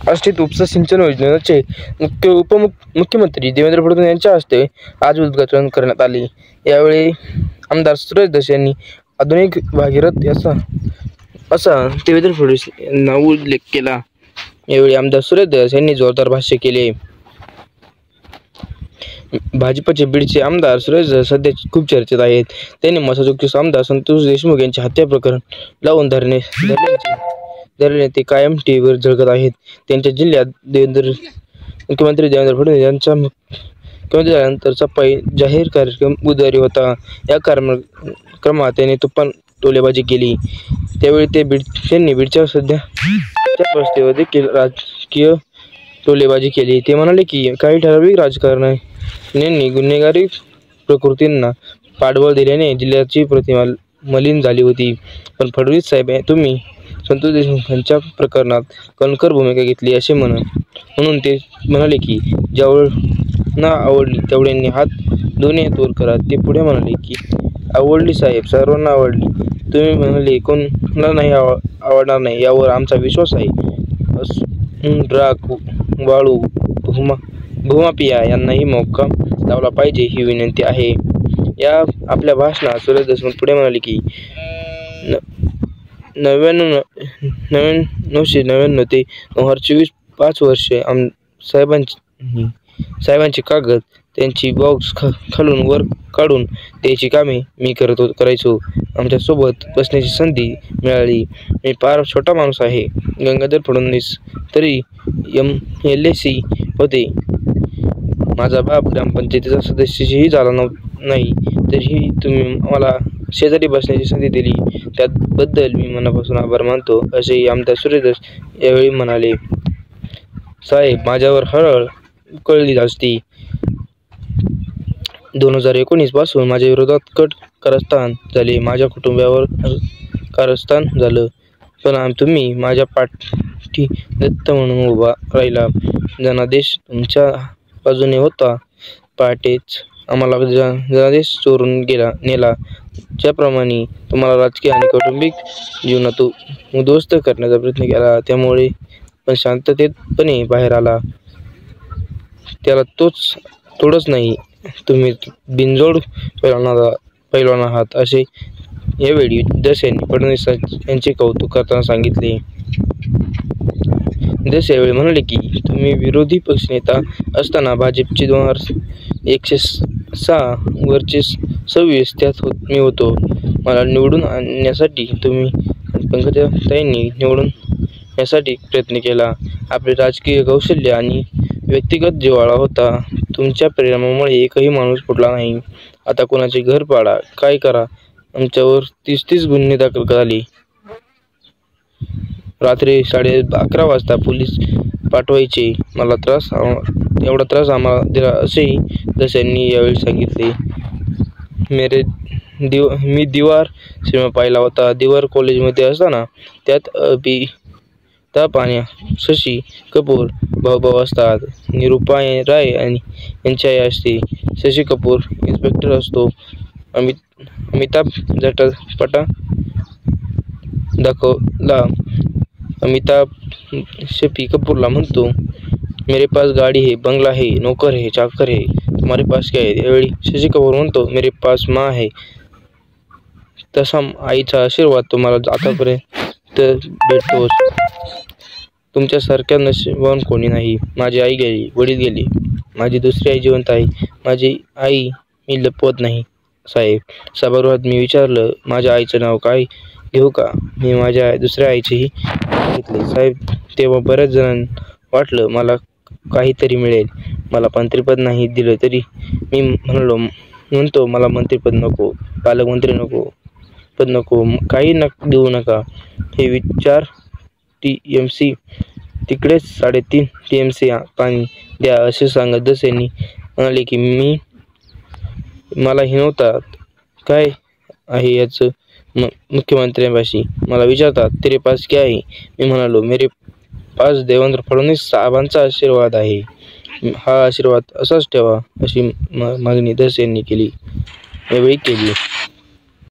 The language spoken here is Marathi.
आष्टीत उपसा सिंचन योजनेचे उपमुख्यमंत्री देवेंद्र फडणवीस यांच्या हस्ते आज उद्घाटन करण्यात आले। यावेळी आमदार सुरेश धस यांनी आधुनिक भागीरथ असा देवेंद्र फडणवीस यांना उल्लेख केला। यावेळी आमदार सुरेश धस यांनी जोरदार भाष्य केले। भाजपचे बीडचे आमदार सुरेश धस सध्या खूप चर्चेत आहेत। त्यांनी मसाजोगचे आमदार संतोष देशमुख यांचे हत्या प्रकरण लावून धरले ते कायम टीव्हीवर झळकत आहेत। त्यांच्या जिल्ह्यात मुख्यमंत्री देवेंद्र फडणवीस यांचा मुख्यमंत्री झाल्यानंतरचा जाहीर कार्यक्रम बुधवारी होता। या कार्यक्रमात त्यांनी तुफान टोलेबाजी केली। त्यावेळी त्यांनी बीडच्या सध्याच्या परिस्थितीवर देखील राजकीय टोलेबाजी केली। ते म्हणाले की काही ठराविक राजकारण्यांनी गुन्हेगारी प्रकृतींना पाठबळ दिल्याने जिल्ह्याची प्रतिमा मलिन झाली होती। पण फडणवीस साहेब तुम्ही संतोष देशमुख यांच्या प्रकरणात कणखर भूमिका घेतली असे म्हणून ते म्हणाले की ज्यावेळेला आवडली तेवढ्यांनी दोन्ही हात वर करा। ते पुढे म्हणाले की आवडली साहेब, सर्वांना आवडली। तुम्ही म्हणाले कोणाला नाही आवडणार नाही, यावर आमचा विश्वास आहे। ड्राग, वाळू, भूमाफिया यांनाही मोका लावला पाहिजे ही विनंती आहे। या आपल्या भाषणात सुरेश देशमुख पुढे म्हणाले की 1999 ते 2024 5 वर्षे साहेबांची कागद त्यांची बॉक्स खालून वर काढून द्यायची कामे मी करायचो। आमच्या सोबत बसण्याची संधी मिळाली। मी फार छोटा माणूस आहे। गंगाधर फडणवीस तरी MLC होते। माझा बाप ग्रामपंचायतीचा सदस्यही झाला नाही, तरीही तुम्ही मला शेजारी बसण्याची संधी दिली, त्याबद्दल मी मनापासून आभार मानतो, असेही आमदार सुरेश धस यावेळी म्हणाले। साहेब, माझ्यावर हळहळ उकळली असती। 2019 पासून माझ्या विरोधात कट कारस्थान झाले, माझ्या कुटुंबावर कारस्थान झालं, पण तुम्ही माझ्या पाठी दत्त म्हणून उभा राहिला। जनादेश तुमच्या बाजूने होता। पहाटेच आम्हाला जनादेश चोरून नेला। ज्याप्रमाणे तुम्हाला राजकीय आणि कौटुंबिक जीवनातून उद्ध्वस्त करण्याचा प्रयत्न केला, त्यामुळे पण शांततेतपणे बाहेर आला। त्याला तोडच नाही। तुम्ही बिनजोड पैलवान आहात, असे यावेळी धस यांनी फडणवीस यांचे कौतुक करताना सांगितले। धस यावेळी म्हणाले की तुम्ही विरोधी पक्षनेता असताना भाजपचे 106 वरचे 26 त्यात मी होतो। मला निवडून आणण्यासाठी तुम्ही पंकजाताईंनी निवडून येण्यासाठी प्रयत्न केला। आपले राजकीय कौशल्य आणि व्यक्तिगत जिव्हाळा होता। तुमच्या परिणामामुळे एकही माणूस फुटला नाही। आता कोणाचे घर पाडा, काय करा, आमच्यावर 30 गुन्हे दाखल झाले। रात्री 11:30 वाजता पोलीस पाठवायचे। एवढा त्रास आम्हाला दिला, असेही धस यांनी यावेळी सांगितले। मी दीवार सिनेमा पाहिला होता। दीवार कॉलेजमध्ये असताना त्यात अमिताभ आणि शशी कपूर भाऊ असतात। निरूपा राय यांची आई असते। शशी कपूर इन्स्पेक्टर असतो। अमिताभ झटपटा दाखवला। अमिताभ शशी कपूरला म्हणतो, मेरे पास गाड़ी है, बंगला है, नौकर है, चाकर है, तुम्हारे पास क्या है? यावेळी शशी कपूर म्हणतो, मेरे पास माँ है। तसा आईचा आशीर्वाद तुम्हाला आतापर्यंत भेटतोच। तुमच्यासारख्या नशीबवान कोणी नाही। माझी आई गेली, वडील गेले, माझी दुसरी आई जिवंत आहे। माझी आई मी लपवत नाही साहेब। सभागृहात मी विचारलं, माझ्या आईचं नाव काय घेऊ का? मी माझ्या दुसऱ्या आईचेही घेतले साहेब। तेव्हा बऱ्याच जणांना वाटलं मला काहीतरी मिळेल। मला मंत्रिपद नाही दिलं तरी मी म्हणतो मला मंत्रिपद नको, पालकमंत्री पद नको, काही देऊ नका। हे विचार TMC तिकडेच 3.5 TMC पाणी द्या, असे सांगत धस यांनी म्हणाले की मला हिणवतात काय आहे याचं मुख्यमंत्र्यांपाशी मला विचारतात, तेरे पास क्या है? मी म्हणालो, मेरे पास देवेंद्र फडणवीस साहेबांचा आशीर्वाद आहे। हा आशीर्वाद असाच ठेवा, अशी मागणी धस यांनी यावेळी केली।